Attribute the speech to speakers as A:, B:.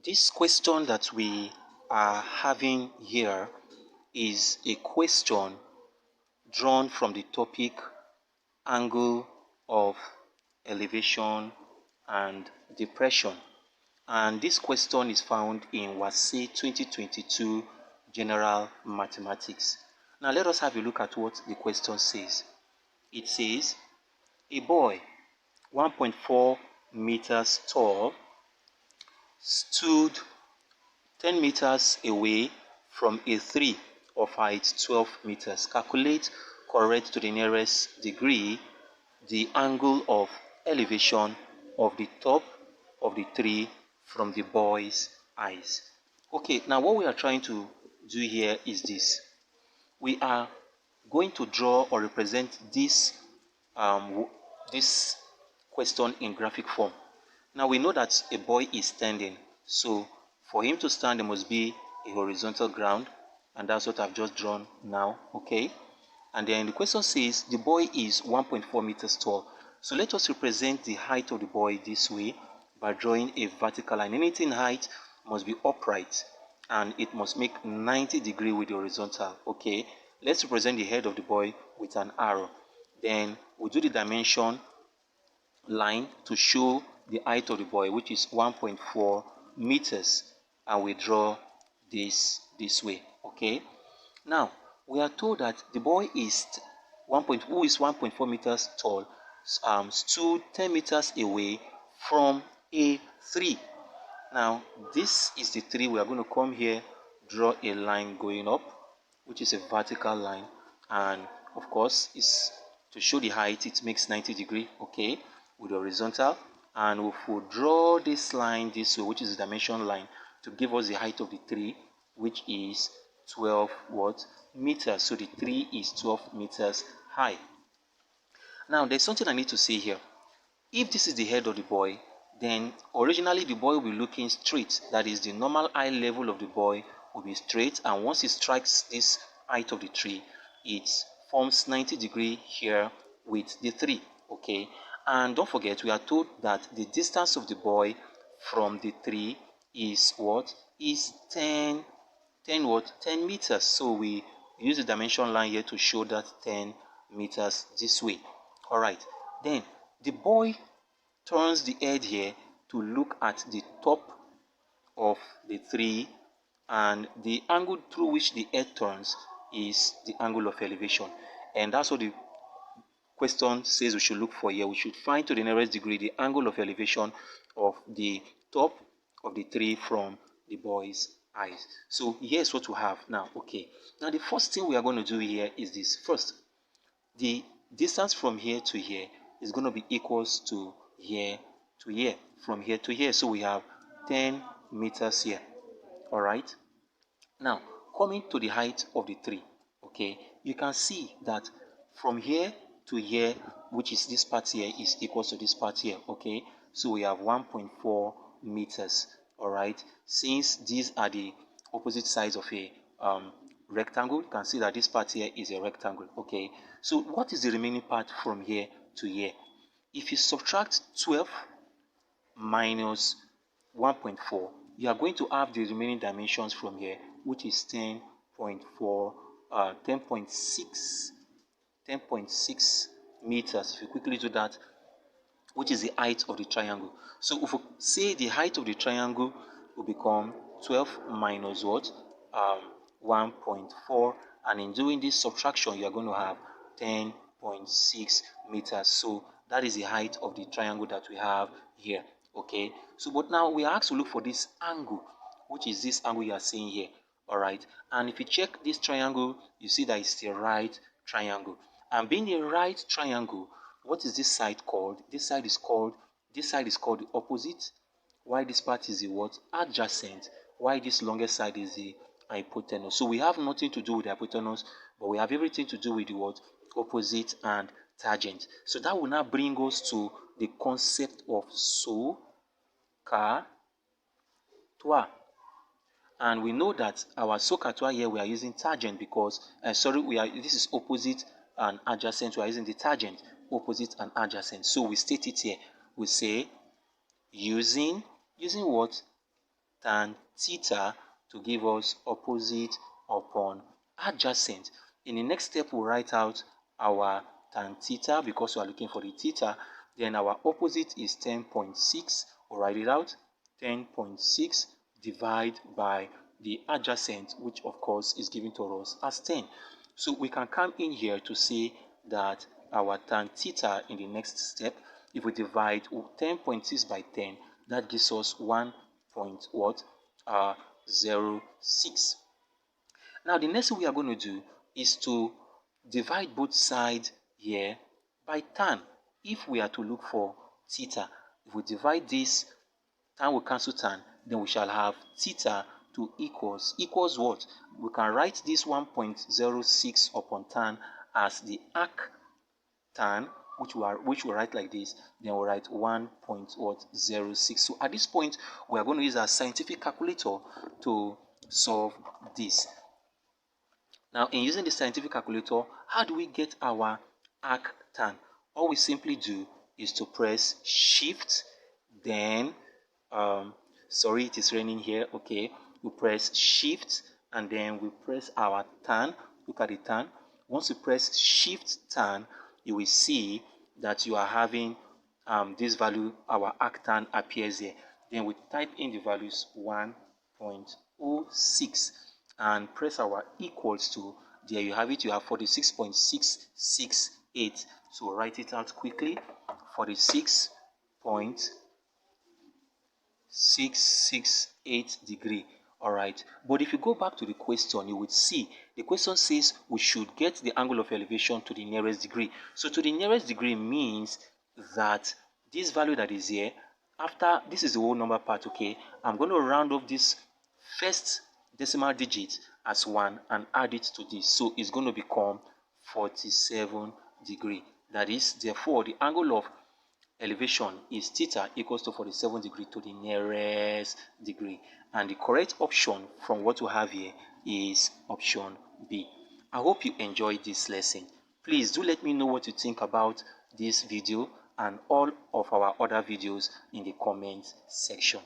A: This question that we are having here is a question drawn from the topic angle of elevation and depression, and this question is found in Wassce 2022 General Mathematics. Now let us have a look at what the question says. It says a boy 1.4 meters tall stood 10 meters away from a tree of height 12 meters. Calculate correct to the nearest degree the angle of elevation of the top of the tree from the boy's eyes. Okay, now what we are trying to do here is this. We are going to draw or represent this question in graphic form. Now we know that a boy is standing, so for him to stand there must be a horizontal ground, and that's what I've just drawn now. Okay, and then the question says the boy is 1.4 meters tall. So let us represent the height of the boy this way by drawing a vertical line. Anything height must be upright and it must make 90 degrees with the horizontal. Okay, let's represent the head of the boy with an arrow. Then we do the dimension line to show the height of the boy, which is 1.4 meters, and we draw this way. Okay, now we are told that the boy is who is 1.4 meters tall stood 10 meters away from a tree. Now this is the tree. We are going to come here, draw a line going up, which is a vertical line, and of course it's to show the height. It makes 90 degrees. Okay, with the horizontal, and if we draw this line this way, which is the dimension line, to give us the height of the tree, which is 12 meters. So the tree is 12 meters high. Now there's something I need to say here. If this is the head of the boy, then originally the boy will be looking straight. That is, the normal eye level of the boy will be straight, and once it strikes this height of the tree, it forms 90 degrees here with the tree. Okay, and don't forget, we are told that the distance of the boy from the tree is what? Is 10 meters. So we use the dimension line here to show that 10 meters this way. All right, then the boy turns the head here to look at the top of the tree, and the angle through which the head turns is the angle of elevation, and that's what the question says we should look for here. We should find to the nearest degree the angle of elevation of the top of the tree from the boy's eyes. So here's what we have now. Okay, now the first thing we are going to do here is this. First, the distance from here to here is going to be equals to here to here, from here to here. So we have 10 meters here. All right, now coming to the height of the tree. Okay, you can see that from here to here, which is this part here, is equal to this part here. Okay, so we have 1.4 meters. All right, since these are the opposite sides of a rectangle, you can see that this part here is a rectangle. Okay, so what is the remaining part from here to here? If you subtract 12 minus 1.4, you are going to have the remaining dimensions from here, which is 10.4 10.6 meters. If you quickly do that, which is the height of the triangle. So if we say the height of the triangle will become 12 minus what? 1.4, and in doing this subtraction, you are going to have 10.6 meters. So that is the height of the triangle that we have here. Okay, so but now we are asked to look for this angle, which is this angle you are seeing here. All right, and if you check this triangle, you see that it's the right triangle, and being a right triangle, what is this side called? This side is called the opposite, while this part is the what? Adjacent, while this longest side is the hypotenuse. So we have nothing to do with the hypotenuse, but we have everything to do with the what? Opposite and tangent. So that will now bring us to the concept of SOHCAHTOA. And we know that our SOHCAHTOA here, we are using tangent because this is opposite and adjacent. We are using the tangent, opposite and adjacent. So we state it here. We say using what? tan theta to give us opposite upon adjacent. In the next step, we'll write out our tan theta because we are looking for the theta. Then our opposite is 10.6. We'll write it out. 10.6 divided by the adjacent, which of course is given to us as 10. So we can come in here to say that our tan theta in the next step, if we divide 10.6 by 10, that gives us 1.06. Now the next thing we are going to do is to divide both sides here by tan. If we are to look for theta, if we divide this, tan will cancel tan, then we shall have theta to equals what? We can write this 1.06 upon tan as the arc tan, which we write like this. Then we'll write 1.06. So at this point, we are going to use our scientific calculator to solve this. Now, in using the scientific calculator, how do we get our arc tan? All we simply do is to press shift, then sorry, it is raining here. Okay, we press shift and then we press our tan. Look at the tan. Once you press shift tan, you will see that you are having this value, our arc tan appears here. Then we type in the values 1.06 and press our equals to. There you have it. You have 46.668. So write it out quickly. 46.668 degree. All right, but if you go back to the question, you would see the question says we should get the angle of elevation to the nearest degree. So to the nearest degree means that this value that is here, after this is the whole number part, okay, I'm going to round off this first decimal digit as 1 and add it to this. So it's going to become 47 degree. That is, therefore, the angle of elevation is theta equals to 47 degree to the nearest degree. And the correct option from what we have here is option B. I hope you enjoyed this lesson. Please do let me know what you think about this video and all of our other videos in the comment section.